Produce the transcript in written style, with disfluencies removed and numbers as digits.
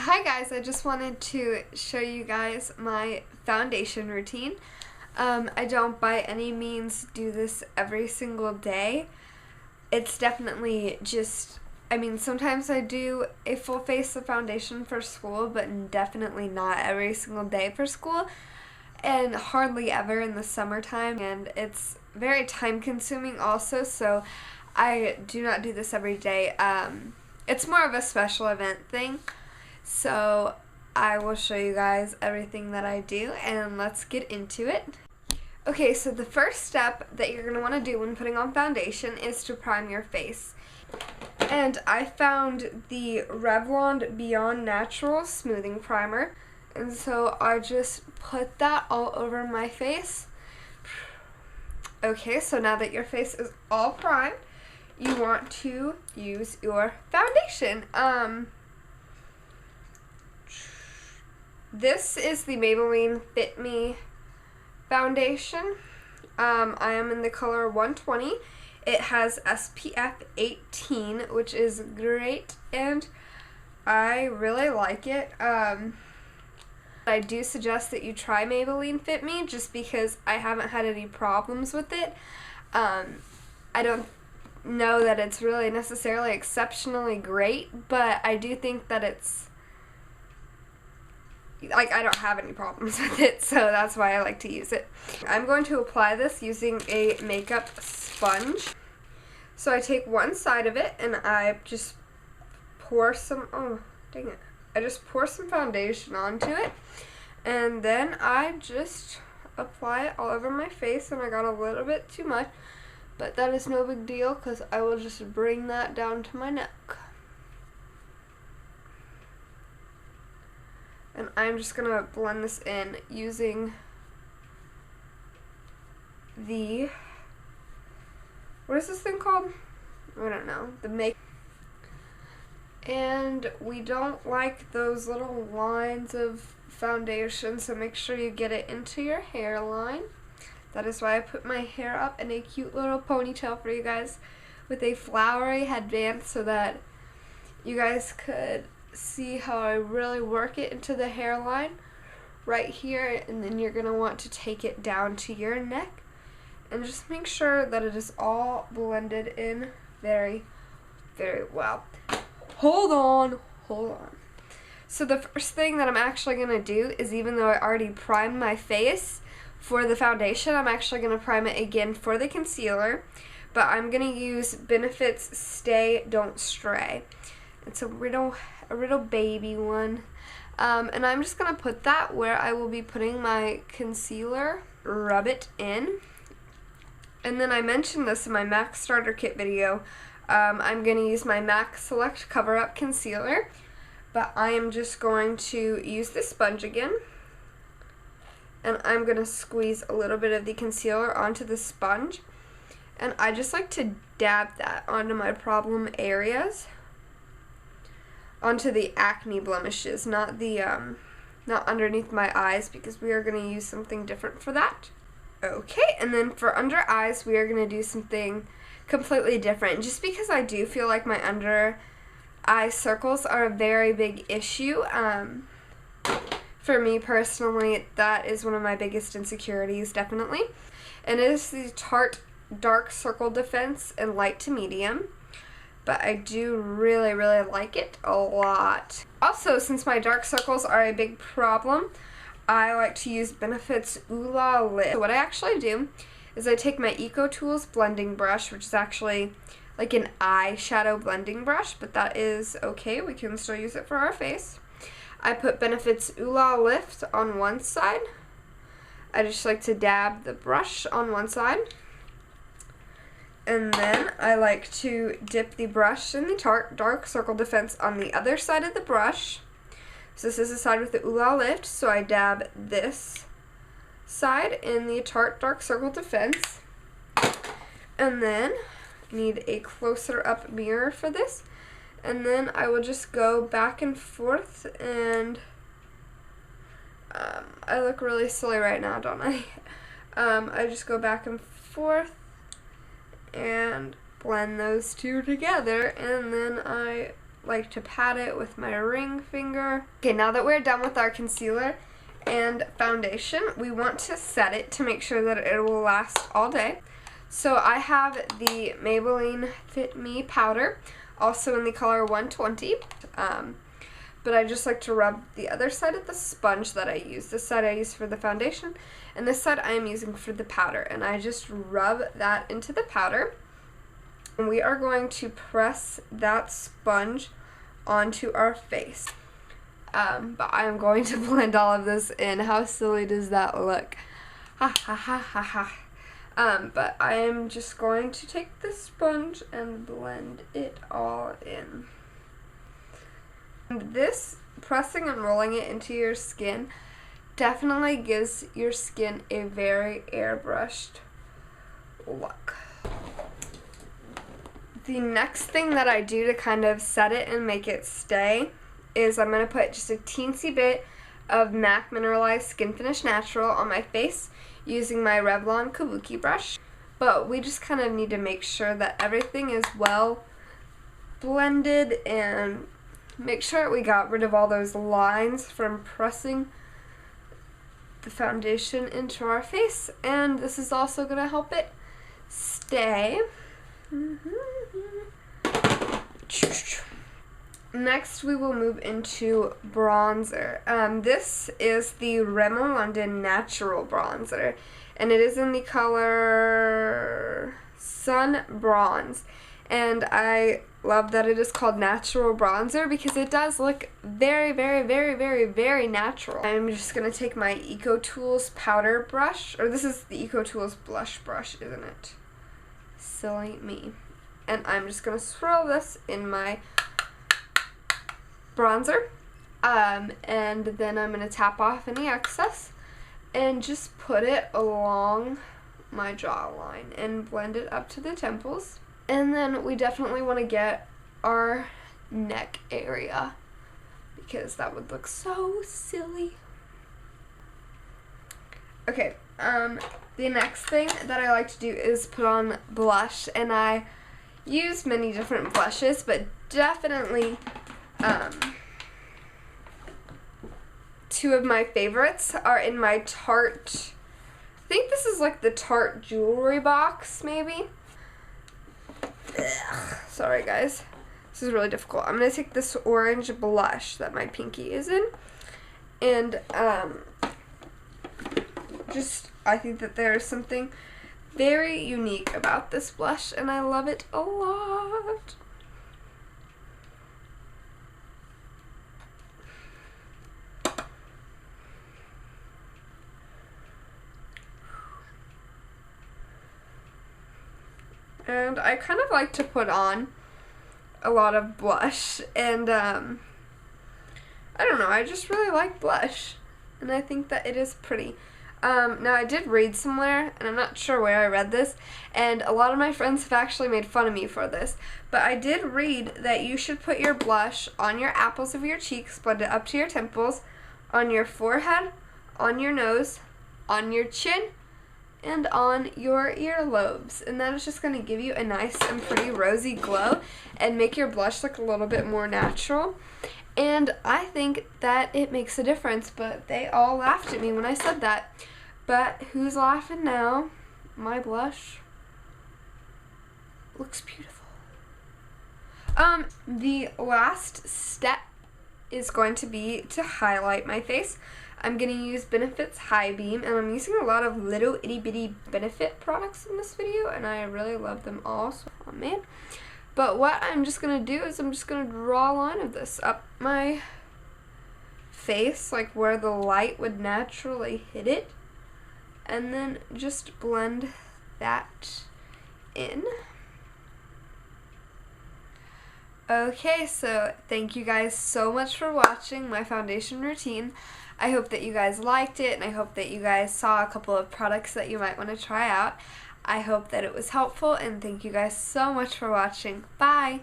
Hi guys, I just wanted to show you guys my foundation routine. I don't by any means do this every single day. It's definitely just, sometimes I do a full face of foundation for school, but definitely not every single day for school, and hardly ever in the summertime, and it's very time consuming also, so I do not do this every day. It's more of a special event thing. So I will show you guys everything that I do, and let's get into it. Okay, so the first step that you're going to want to do when putting on foundation is to prime your face. And I found the Revlon Beyond Natural Smoothing Primer, and so I just put that all over my face. Okay, so now that your face is all primed, you want to use your foundation. This is the Maybelline Fit Me foundation. I am in the color 120. It has SPF 18, which is great, and I really like it. I do suggest that you try Maybelline Fit Me just because I haven't had any problems with it. I don't know that it's really necessarily exceptionally great, but I do think that it's I don't have any problems with it, so that's why I like to use it. I'm going to apply this using a makeup sponge. So I take one side of it and I just pour some, I just pour some foundation onto it, and then I just apply it all over my face, and I got a little bit too much, but that is no big deal because I will just bring that down to my neck. And I'm just going to blend this in using the, what is this thing called? I don't know. The make. And we don't like those little lines of foundation, so make sure you get it into your hairline. That is why I put my hair up in a cute little ponytail for you guys with a flowery headband so that you guys could see how I really work it into the hairline right here, and then you're going to want to take it down to your neck and just make sure that it is all blended in very, very well. Hold on. So the first thing that I'm actually going to do is, even though I already primed my face for the foundation, I'm actually going to prime it again for the concealer, but I'm going to use Benefit's Stay Don't Stray. It's a little baby one, and I'm just going to put that where I will be putting my concealer, rub it in, and then I mentioned this in my MAC Starter Kit video. I'm going to use my MAC Select Cover Up Concealer, but I am just going to use the sponge again, and I'm going to squeeze a little bit of the concealer onto the sponge, and I just like to dab that onto my problem areas, onto the acne blemishes, not the not underneath my eyes, because we are going to use something different for that. Okay, and then for under eyes, we are going to do something completely different, just because I do feel like my under eye circles are a very big issue. For me personally, that is one of my biggest insecurities, definitely, and it is the Tarte Dark Circle Defense in light to medium. But I do really, really like it a lot. Also, since my dark circles are a big problem, I like to use Benefit's Ooh La Lift. So what I actually do is I take my EcoTools blending brush, which is actually like an eyeshadow blending brush, but that is okay. We can still use it for our face. I put Benefit's Ooh La Lift on one side. I just like to dab the brush on one side. And then I like to dip the brush in the Tarte Dark Circle Defense on the other side of the brush. So this is the side with the Ooh La Lift, so I dab this side in the Tarte Dark Circle Defense. And then need a closer up mirror for this. And then I will just go back and forth, and I look really silly right now, don't I? I just go back and forth and blend those two together, and then I like to pat it with my ring finger. Okay, now that we're done with our concealer and foundation, we want to set it to make sure that it will last all day. So I have the Maybelline Fit Me powder, also in the color 120. But I just like to rub the other side of the sponge that I use. This side I use for the foundation, and this side I am using for the powder. And I just rub that into the powder. And we are going to press that sponge onto our face. But I'm going to blend all of this in. How silly does that look? Ha ha ha ha ha. But I am just going to take the sponge and blend it all in. And this, pressing and rolling it into your skin, definitely gives your skin a very airbrushed look. The next thing that I do to kind of set it and make it stay is I'm going to put just a teensy bit of MAC Mineralized Skin Finish Natural on my face using my Revlon Kabuki brush. But we just kind of need to make sure that everything is well blended and make sure we got rid of all those lines from pressing the foundation into our face. And this is also going to help it stay. Next, we will move into bronzer. This is the Rimmel London Natural Bronzer, and it is in the color Sun Bronze. And I love that it is called Natural Bronzer because it does look very, very, very, very, very natural. I'm just going to take my EcoTools powder brush, or this is the EcoTools blush brush, isn't it? Silly me. And I'm just going to swirl this in my bronzer, and then I'm going to tap off any excess and just put it along my jawline and blend it up to the temples. And then we definitely want to get our neck area because that would look so silly. Okay, the next thing that I like to do is put on blush, and I use many different blushes, but definitely two of my favorites are in my Tarte, I think this is like the Tarte jewelry box, maybe. Ugh, sorry guys, this is really difficult. I'm going to take this orange blush that my pinky is in, and I think that there is something very unique about this blush, and I love it a lot. And I kind of like to put on a lot of blush, and I don't know, I just really like blush, and I think that it is pretty. Now I did read somewhere, and I'm not sure where I read this, and a lot of my friends have actually made fun of me for this, but I did read that you should put your blush on your apples of your cheeks, blend it up to your temples, on your forehead, on your nose, on your chin, and on your earlobes, and that is just going to give you a nice and pretty rosy glow and make your blush look a little bit more natural. And I think that it makes a difference, but they all laughed at me when I said that. But who's laughing now? My blush looks beautiful. The last step is going to be to highlight my face. I'm going to use Benefit's High Beam, and I'm using a lot of little itty bitty Benefit products in this video, and I really love them all, so oh man. But what I'm just going to do is I'm just going to draw a line of this up my face, like where the light would naturally hit it, and then just blend that in. Okay, so thank you guys so much for watching my foundation routine. I hope that you guys liked it, and I hope that you guys saw a couple of products that you might want to try out. I hope that it was helpful, and thank you guys so much for watching. Bye!